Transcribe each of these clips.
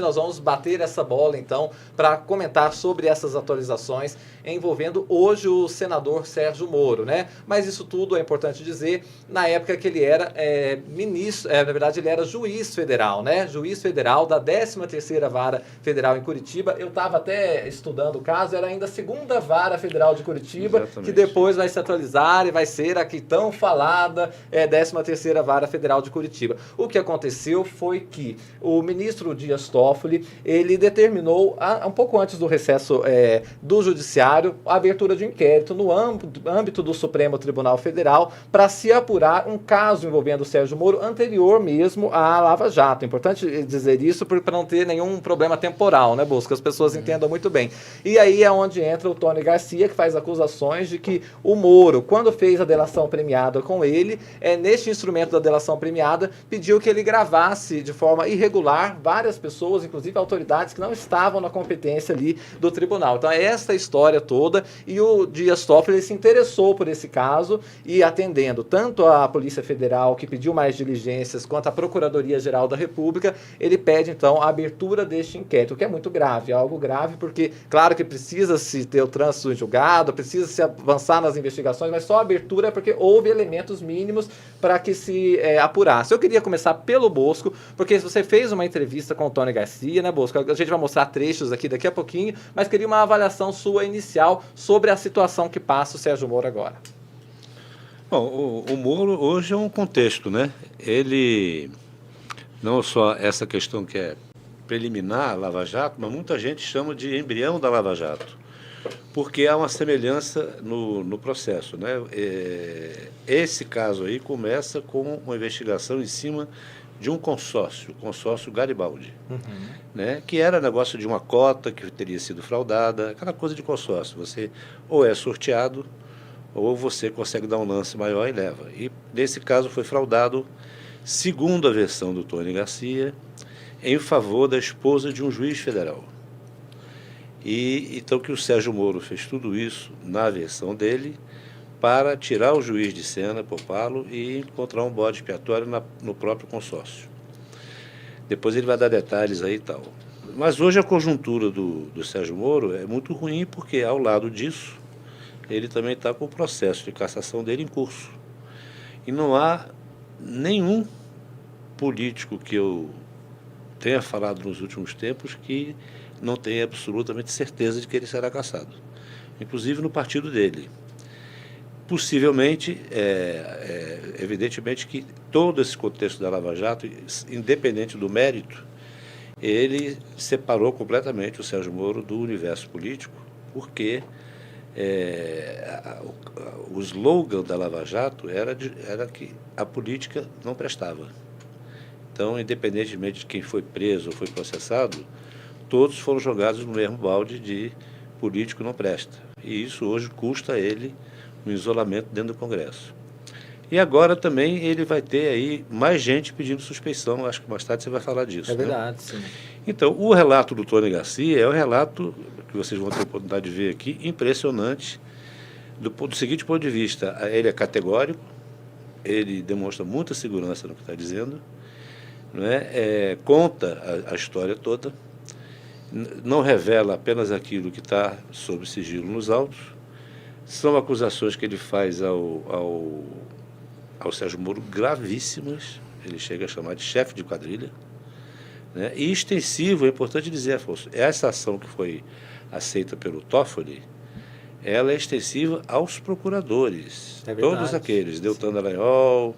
Nós vamos bater essa bola, então, para comentar sobre essas atualizações envolvendo hoje o senador Sérgio Moro, né? Mas isso tudo é importante dizer, na época que ele era ministro, na verdade ele era juiz federal, né? Juiz federal da 13ª Vara Federal em Curitiba. Eu estava até estudando o caso, era ainda a 2ª Vara Federal de Curitiba, exatamente, que depois vai se atualizar e vai ser a que tão falada 13ª Vara Federal de Curitiba. O que aconteceu foi que o ministro Dias Toffoli, ele determinou, um pouco antes do recesso do Judiciário, a abertura de um inquérito no âmbito do Supremo Tribunal Federal para se apurar um caso envolvendo o Sérgio Moro anterior mesmo à Lava Jato. Importante dizer isso para não ter nenhum problema temporal, né, Bosco? Que as pessoas entendam muito bem. E aí é onde entra o Tony Garcia, que faz acusações de que o Moro, quando fez a delação premiada com ele, neste instrumento da delação premiada, pediu que ele gravasse de forma irregular várias pessoas, inclusive autoridades que não estavam na competência ali do tribunal. Então é essa história toda, e o Dias Toffoli se interessou por esse caso e, atendendo tanto a Polícia Federal, que pediu mais diligências, quanto a Procuradoria-Geral da República, ele pede então a abertura deste inquérito, que é muito grave, é algo grave, porque claro que precisa-se ter o trânsito em julgado, precisa-se avançar nas investigações, mas só a abertura é porque houve elementos mínimos para que se apurasse. Eu queria começar pelo Bosco, porque você fez uma entrevista com o Tony Garcia, né, Bosco? A gente vai mostrar trechos aqui daqui a pouquinho, mas queria uma avaliação sua inicial sobre a situação que passa o Sérgio Moro agora. Bom, o Moro hoje é um contexto, né? Ele, não só essa questão que é preliminar à Lava Jato, mas muita gente chama de embrião da Lava Jato, porque há uma semelhança no processo, né? Esse caso aí começa com uma investigação em cima de um consórcio, o consórcio Garibaldi, né, que era negócio de uma cota que teria sido fraudada, aquela coisa de consórcio, você ou é sorteado ou você consegue dar um lance maior e leva. E nesse caso foi fraudado, segundo a versão do Tony Garcia, em favor da esposa de um juiz federal. E então que o Sérgio Moro fez tudo isso na versão dele, para tirar o juiz de cena, poupá-lo e encontrar um bode expiatório no próprio consórcio. Depois ele vai dar detalhes aí e tal. Mas hoje a conjuntura do Sérgio Moro é muito ruim, porque ao lado disso, ele também está com o processo de cassação dele em curso. E não há nenhum político que eu tenha falado nos últimos tempos que não tenha absolutamente certeza de que ele será cassado. Inclusive no partido dele. Possivelmente, evidentemente que todo esse contexto da Lava Jato, independente do mérito, ele separou completamente o Sérgio Moro do universo político, porque o slogan da Lava Jato era que a política não prestava. Então, independentemente de quem foi preso ou foi processado, todos foram jogados no mesmo balde de político não presta. E isso hoje custa a ele um isolamento dentro do Congresso. E agora também ele vai ter aí mais gente pedindo suspeição, acho que mais tarde você vai falar disso. É verdade, né? Sim. Então, o relato do Tony Garcia é o relato que vocês vão ter a oportunidade de ver aqui, impressionante, do seguinte ponto de vista: ele é categórico, ele demonstra muita segurança no que está dizendo, né? Conta a história toda, não revela apenas aquilo que está sob sigilo nos autos. São acusações que ele faz ao Sérgio Moro gravíssimas, ele chega a chamar de chefe de quadrilha, né? E extensivo, é importante dizer, Afonso, essa ação que foi aceita pelo Toffoli, ela é extensiva aos procuradores, todos aqueles, Deltan Dallagnol,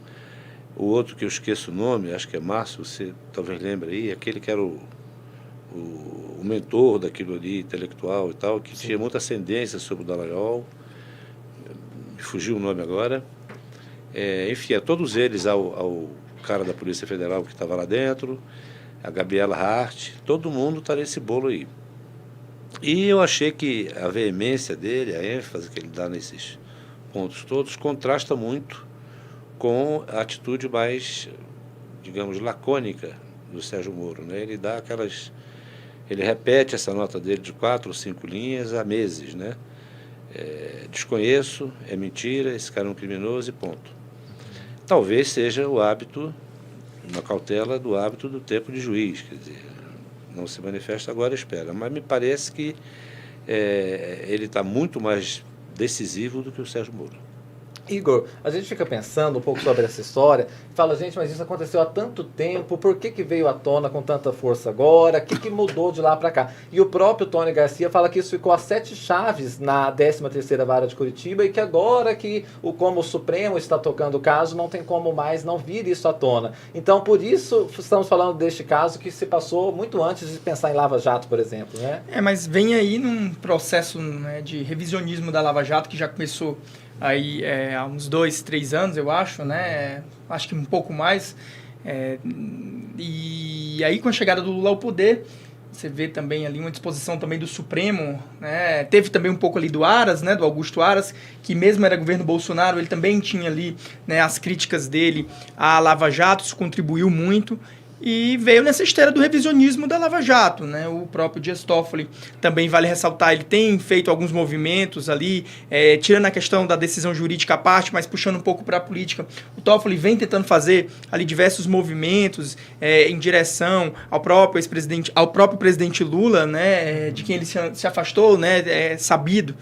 o outro que eu esqueço o nome, acho que é Márcio, você talvez lembre aí, aquele que era o mentor daquilo ali, intelectual e tal, que tinha muita ascendência sobre o Dallagnol, me fugiu o nome agora, enfim, a todos eles, ao cara da Polícia Federal que estava lá dentro, a Gabriela Hart, todo mundo está nesse bolo aí. E eu achei que a veemência dele, a ênfase que ele dá nesses pontos todos, contrasta muito com a atitude mais, digamos, lacônica do Sérgio Moro, né? Ele repete essa nota dele de 4 ou 5 linhas há meses, né? Desconheço, é mentira, esse cara é um criminoso e ponto. Talvez seja o hábito, uma cautela do hábito do tempo de juiz, quer dizer, não se manifesta, agora espera. Mas me parece que ele está muito mais decisivo do que o Sérgio Moro. Igor, a gente fica pensando um pouco sobre essa história, fala, gente, mas isso aconteceu há tanto tempo, por que veio à tona com tanta força agora? O que mudou de lá para cá? E o próprio Tony Garcia fala que isso ficou a 7 chaves na 13ª Vara de Curitiba e que agora que como o Supremo está tocando o caso, não tem como mais não vir isso à tona. Então, por isso, estamos falando deste caso que se passou muito antes de pensar em Lava Jato, por exemplo, né? Mas vem aí num processo, né, de revisionismo da Lava Jato que já começou aí há uns 2, 3 anos, eu acho, né? Acho que um pouco mais. E aí, com a chegada do Lula ao poder, você vê também ali uma disposição também do Supremo, né? Teve também um pouco ali do Aras, né? Do Augusto Aras, que mesmo era governo Bolsonaro, ele também tinha ali, né, as críticas dele à Lava Jato, isso contribuiu muito. E veio nessa esteira do revisionismo da Lava Jato, né? O próprio Dias Toffoli também vale ressaltar, ele tem feito alguns movimentos ali, tirando a questão da decisão jurídica à parte, mas puxando um pouco para a política. O Toffoli vem tentando fazer ali diversos movimentos em direção ao próprio ex-presidente, ao próprio presidente Lula, né? De quem ele se afastou, né? É sabido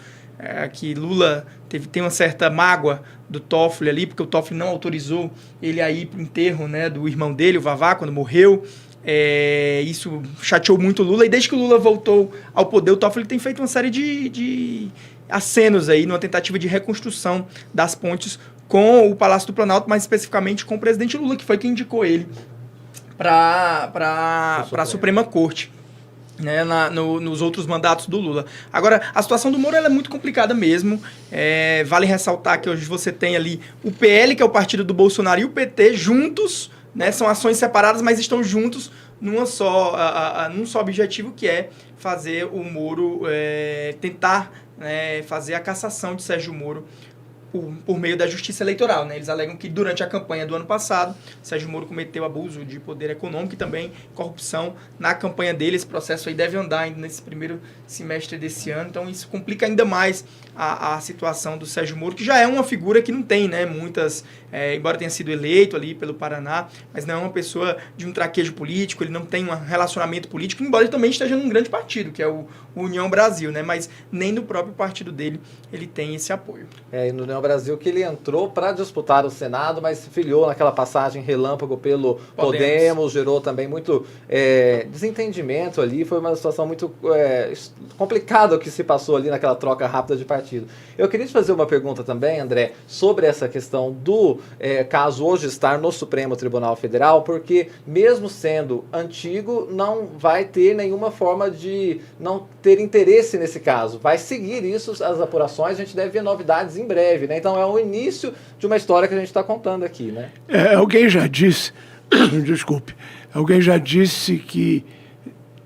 que Lula tem uma certa mágoa do Toffoli ali, porque o Toffoli não autorizou ele a ir para o enterro, né, do irmão dele, o Vavá, quando morreu. Isso chateou muito o Lula, e desde que o Lula voltou ao poder, o Toffoli tem feito uma série de acenos aí, numa tentativa de reconstrução das pontes com o Palácio do Planalto, mais especificamente com o presidente Lula, que foi quem indicou ele para a Suprema Corte, né, nos outros mandatos do Lula. Agora, a situação do Moro ela é muito complicada mesmo. Vale ressaltar que hoje você tem ali o PL, que é o partido do Bolsonaro, e o PT juntos, né, são ações separadas, mas estão juntos num só objetivo, que é fazer o Moro, tentar fazer a cassação de Sérgio Moro por meio da justiça eleitoral, né? Eles alegam que durante a campanha do ano passado, Sérgio Moro cometeu abuso de poder econômico e também corrupção na campanha dele. Esse processo aí deve andar ainda nesse primeiro semestre desse ano, então isso complica ainda mais a situação do Sérgio Moro, que já é uma figura que não tem, né, muitas, embora tenha sido eleito ali pelo Paraná, mas não é uma pessoa de um traquejo político, ele não tem um relacionamento político, embora ele também esteja num grande partido, que é o União Brasil, né, mas nem no próprio partido dele ele tem esse apoio. E no União Brasil que ele entrou para disputar o Senado, mas se filiou naquela passagem relâmpago pelo Podemos, gerou também muito desentendimento ali, foi uma situação muito complicada o que se passou ali naquela troca rápida de partido. Eu queria te fazer uma pergunta também, André, sobre essa questão do caso hoje estar no Supremo Tribunal Federal, porque mesmo sendo antigo, não vai ter nenhuma forma de não ter interesse nesse caso. Vai seguir isso, as apurações, a gente deve ver novidades em breve, né? Então é o início de uma história que a gente está contando aqui, né? Alguém já disse, desculpe, alguém já disse que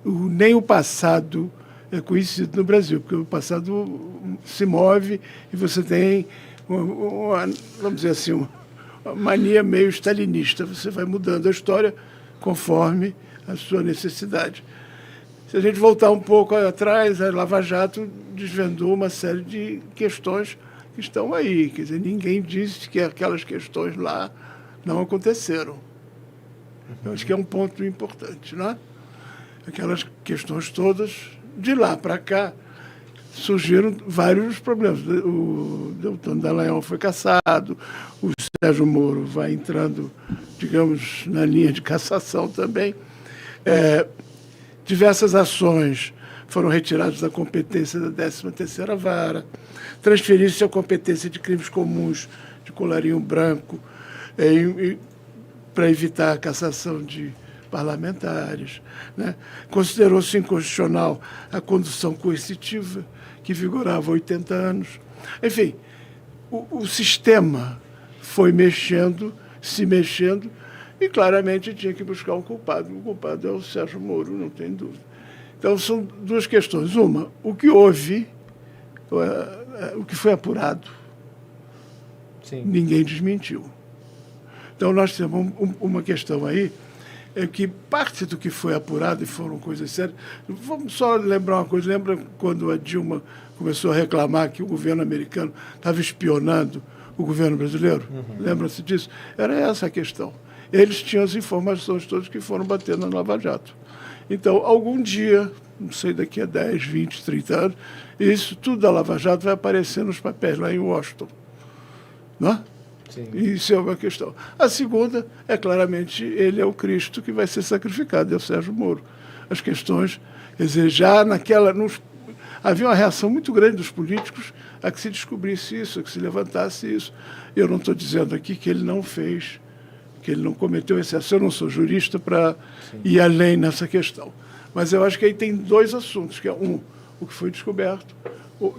nem o passado é conhecido no Brasil, porque o passado se move e você tem vamos dizer assim, uma mania meio stalinista. Você vai mudando a história conforme a sua necessidade. Se a gente voltar um pouco atrás, a Lava Jato desvendou uma série de questões que estão aí. Quer dizer, ninguém disse que aquelas questões lá não aconteceram. Eu acho que é um ponto importante, né? Aquelas questões todas, de lá para cá, surgiram vários problemas. O Deltan Dallagnol foi cassado, o Sérgio Moro vai entrando, digamos, na linha de cassação também. Diversas ações foram retiradas da competência da 13ª Vara, transferir-se a competência de crimes comuns de colarinho branco, para evitar a cassação de parlamentares, né? Considerou-se inconstitucional a condução coercitiva, que vigorava há 80 anos. Enfim, o sistema foi se mexendo, e claramente tinha que buscar um culpado. O culpado é o Sérgio Moro, não tem dúvida. Então, são duas questões. Uma, o que houve, o que foi apurado, sim, ninguém desmentiu. Então, nós temos uma questão aí, que parte do que foi apurado, e foram coisas sérias. Vamos só lembrar uma coisa. Lembra quando a Dilma começou a reclamar que o governo americano estava espionando o governo brasileiro? Uhum. Lembra-se disso? Era essa a questão. Eles tinham as informações todas que foram bater na Lava Jato. Então, algum dia, não sei, daqui a 10, 20, 30 anos, isso tudo da Lava Jato vai aparecer nos papéis lá em Washington. Não? Sim. Isso é uma questão. A segunda é claramente ele é o Cristo que vai ser sacrificado, é o Sérgio Moro. As questões, quer dizer, já naquela... havia uma reação muito grande dos políticos a que se descobrisse isso, a que se levantasse isso. Eu não estou dizendo aqui que ele não fez, que ele não cometeu excesso. Eu não sou jurista para ir além nessa questão. Mas eu acho que aí tem dois assuntos, que é o que foi descoberto.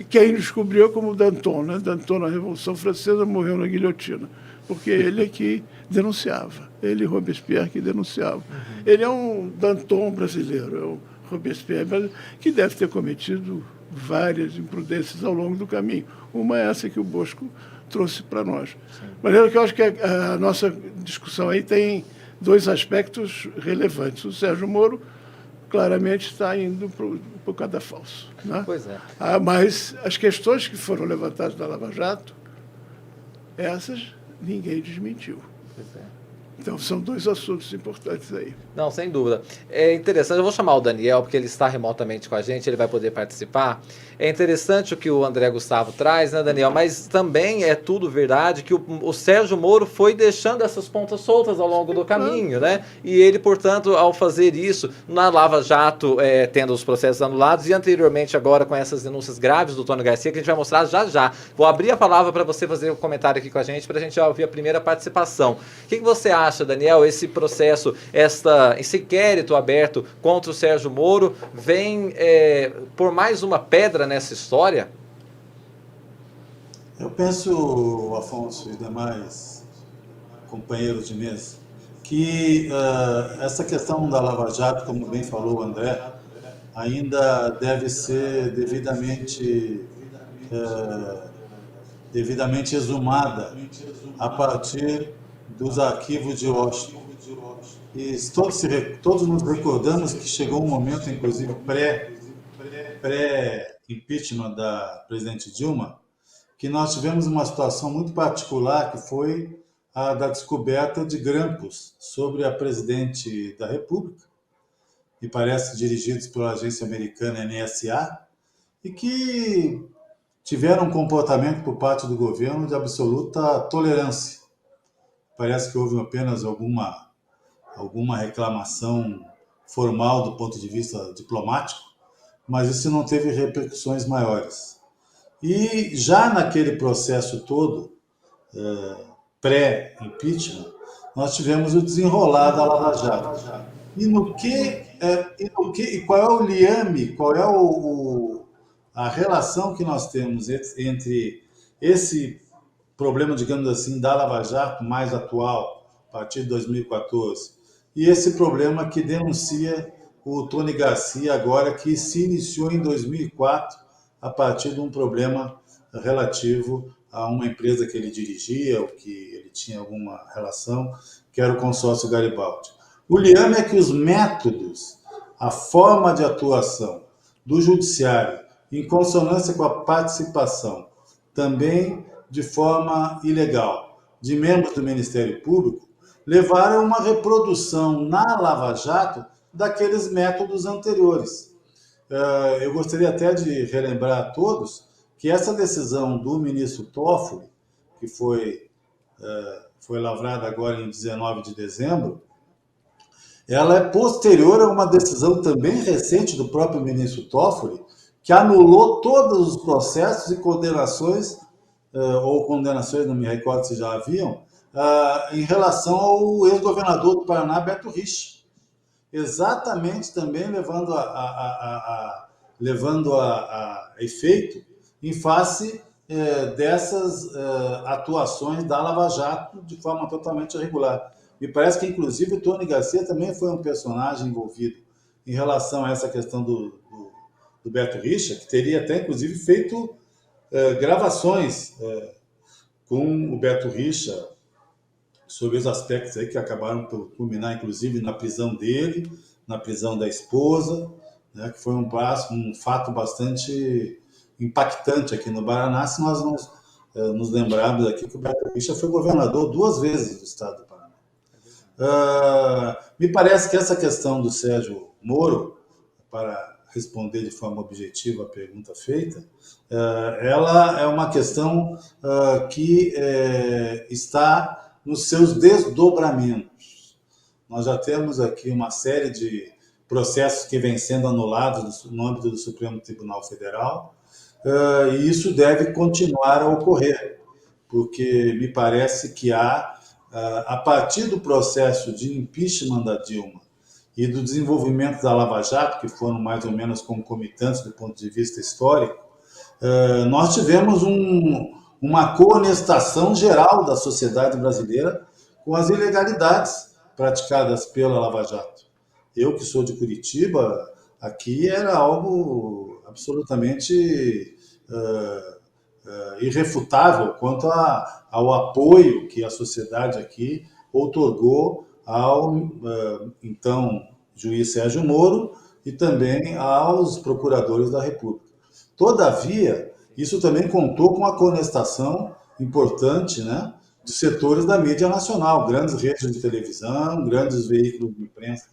Quem descobriu como Danton, né? Danton, na Revolução Francesa, morreu na guilhotina, porque ele é que denunciava. Ele e Robespierre que denunciavam. Ele é um Danton brasileiro, é um Robespierre, que deve ter cometido várias imprudências ao longo do caminho. Uma é essa que o Bosco trouxe para nós. De maneira que eu acho que a nossa discussão aí tem dois aspectos relevantes. O Sérgio Moro claramente está indo para o cadafalso. Né? Pois é. Mas as questões que foram levantadas da Lava Jato, essas ninguém desmentiu. Pois é. Então, são dois assuntos importantes aí. Não, sem dúvida. É interessante, eu vou chamar o Daniel, porque ele está remotamente com a gente, ele vai poder participar. É interessante o que o André Gustavo traz, né, Daniel? Mas também é tudo verdade que o Sérgio Moro foi deixando essas pontas soltas ao longo do caminho, né? E ele, portanto, ao fazer isso, na Lava Jato, tendo os processos anulados, e anteriormente agora com essas denúncias graves do Tony Garcia, que a gente vai mostrar já já. Vou abrir a palavra para você fazer um comentário aqui com a gente, para a gente já ouvir a primeira participação. O que você acha, Daniel, esse processo, esse inquérito aberto contra o Sérgio Moro vem por mais uma pedra nessa história? Eu penso, Afonso e demais companheiros de mesa, que essa questão da Lava Jato, como bem falou o André, ainda deve ser devidamente exumada a partir dos arquivos de Washington. E todos nos recordamos que chegou um momento, inclusive pré-impeachment da presidente Dilma, que nós tivemos uma situação muito particular, que foi a da descoberta de grampos sobre a presidente da República, e parece dirigidos pela agência americana NSA, e que tiveram um comportamento por parte do governo de absoluta tolerância. Parece que houve apenas alguma reclamação formal do ponto de vista diplomático, mas isso não teve repercussões maiores. E já naquele processo todo, pré-impeachment, nós tivemos o desenrolar da Lava Jato. E qual é o liame, qual é a relação que nós temos entre esse problema, digamos assim, da Lava Jato mais atual, a partir de 2014, e esse problema que denuncia o Tony Garcia agora, que se iniciou em 2004 a partir de um problema relativo a uma empresa que ele dirigia ou que ele tinha alguma relação, que era o consórcio Garibaldi. O liame é que os métodos, a forma de atuação do judiciário, em consonância com a participação, também de forma ilegal, de membros do Ministério Público, levaram a uma reprodução na Lava Jato daqueles métodos anteriores. Eu gostaria até de relembrar a todos que essa decisão do ministro Toffoli, que foi lavrada agora em 19 de dezembro, ela é posterior a uma decisão também recente do próprio ministro Toffoli, que anulou todos os processos e condenações, ou condenações, não me recordo se já haviam, em relação ao ex-governador do Paraná, Beto Richa. Exatamente também levando a efeito em face dessas atuações da Lava Jato de forma totalmente irregular. Me parece que, inclusive, o Tony Garcia também foi um personagem envolvido em relação a essa questão do Beto Richa, que teria até, inclusive, feito gravações com o Beto Richa sobre os aspectos aí que acabaram por culminar, inclusive, na prisão dele, na prisão da esposa, né, que foi um fato bastante impactante aqui no Paraná, se nós nos lembrarmos aqui que o Beto Richa foi governador 2 vezes do estado do Paraná. Me parece que essa questão do Sérgio Moro, para responder de forma objetiva a pergunta feita, ela é uma questão que está nos seus desdobramentos. Nós já temos aqui uma série de processos que vêm sendo anulados no âmbito do Supremo Tribunal Federal, e isso deve continuar a ocorrer, porque me parece que há, a partir do processo de impeachment da Dilma e do desenvolvimento da Lava Jato, que foram mais ou menos concomitantes do ponto de vista histórico, nós tivemos uma coonestação geral da sociedade brasileira com as ilegalidades praticadas pela Lava Jato. Eu, que sou de Curitiba, aqui era algo absolutamente irrefutável quanto ao apoio que a sociedade aqui outorgou ao então juiz Sérgio Moro e também aos procuradores da República. Todavia, isso também contou com a coonestação importante, né, de setores da mídia nacional, grandes redes de televisão, grandes veículos de imprensa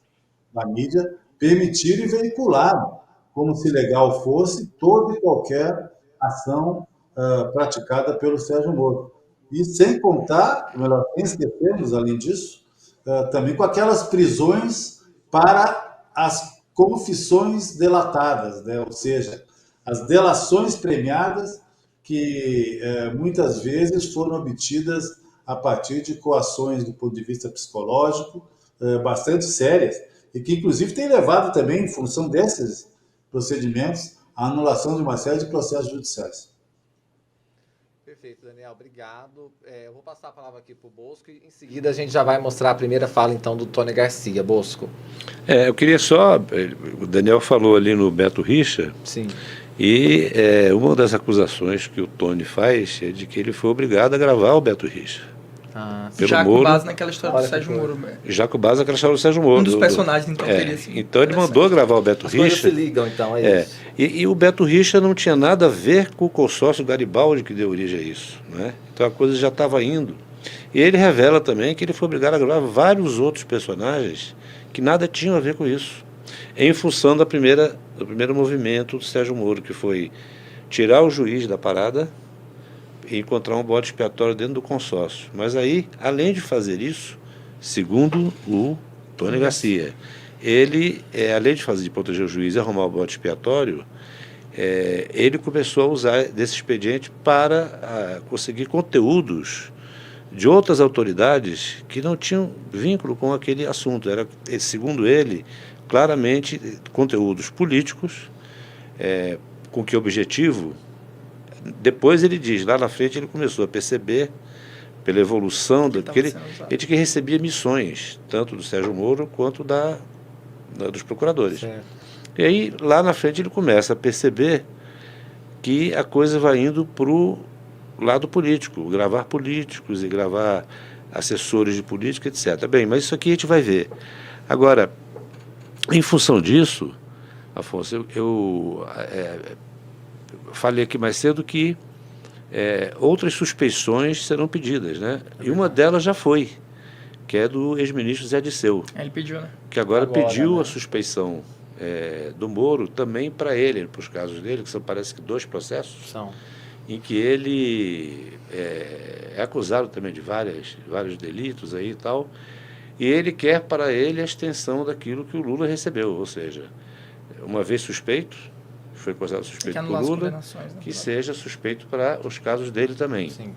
da mídia, permitiram e veicularam, como se legal fosse, toda e qualquer ação praticada pelo Sérgio Moro. E sem contar, sem esquecermos, além disso, também com aquelas prisões para as confissões delatadas, né? Ou seja, as delações premiadas que muitas vezes foram obtidas a partir de coações do ponto de vista psicológico bastante sérias e que inclusive tem levado também, em função desses procedimentos, à anulação de uma série de processos judiciais. Perfeito, Daniel, obrigado. Eu vou passar a palavra aqui para o Bosco e em seguida a gente já vai mostrar a primeira fala então do Tony Garcia. Bosco. Eu queria só, o Daniel falou ali no Beto Richa. Sim. E uma das acusações que o Tony faz é de que ele foi obrigado a gravar o Beto Richa. Já com base naquela história do Sérgio Moro. Já com base naquela história do Sérgio Moro. Um dos personagens, então, teria sido. Então ele mandou gravar o Beto Richa. As coisas se ligam, então, é isso. E o Beto Richa não tinha nada a ver com o consórcio Garibaldi que deu origem a isso, né? Então a coisa já estava indo. E ele revela também que ele foi obrigado a gravar vários outros personagens que nada tinham a ver com isso, em função do primeiro movimento do Sérgio Moro, que foi tirar o juiz da parada e encontrar um bode expiatório dentro do consórcio. Mas aí, além de fazer isso, segundo o Tony Garcia, ele, além de proteger o juiz e arrumar o bode expiatório, ele começou a usar desse expediente para conseguir conteúdos de outras autoridades que não tinham vínculo com aquele assunto. Era, segundo ele, claramente conteúdos políticos, com que objetivo? Depois ele diz, lá na frente ele começou a perceber, pela evolução, porque ele que recebia missões, tanto do Sérgio Moro quanto dos procuradores. Certo. E aí, lá na frente, ele começa a perceber que a coisa vai indo para o lado político, gravar políticos e gravar assessores de política, etc. Bem, mas isso aqui a gente vai ver. Agora, em função disso, Afonso, eu falei aqui mais cedo que outras suspeições serão pedidas, né? E uma delas já foi, que é do ex-ministro Zé Disseu. Ele pediu, né? Que agora pediu, né, a suspeição do Moro também para ele, para os casos dele, que são, parece que 2 processos, em que ele é acusado também de vários delitos aí e tal, e ele quer para ele a extensão daquilo que o Lula recebeu, ou seja, uma vez suspeito, foi considerado suspeito por Lula, que seja suspeito para os casos dele também. Sim.